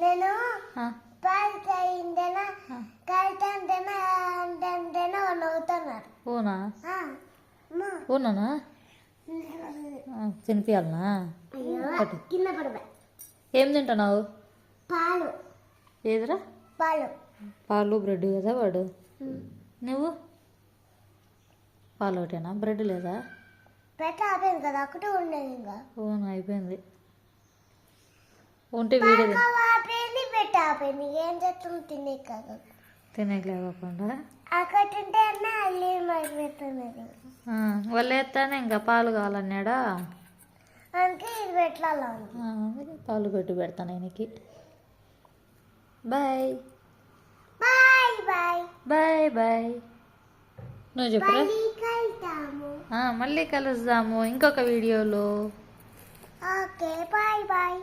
నేను పాలు తాగిందేనా కలితంటేనా అంటేనా నవ్వుతున్నారు. ఓనా ఓనా తినిపించాలనా? కింద పడబా. ఏం తింటున్నావు? పాలు. ఏదిరా? పాలు. పాలు బ్రెడ్ కదా వాడు. నువ్వు పాలు ఒకటేనా? బ్రెడ్ లేదా? పెట్ట ఆపోయింది కదా, ఒకటే ఉండేది. ఇంకా ఓనా అయిపోయింది. ఉంటే వీడియో ఆపోయింది, పెట్ట ఆపోయింది. ఏం చేస్తాం? తినేయలేకుండా అక్కడి ఉంటే అన్నా అల్లి మరిపోతున్నది. వాళ్ళు ఎత్తానే ఇంకా పాలు కావాలన్నాడా, అందుకే ఇది పెట్టాలా. పాలు పెట్టి పెడతాను ఆయనకి. Bye bye bye bye bye. నువ్వు చెప్పురా. కలుద్దాము. మళ్ళీ కలుద్దాము ఇంకొక వీడియోలో. Okay bye bye.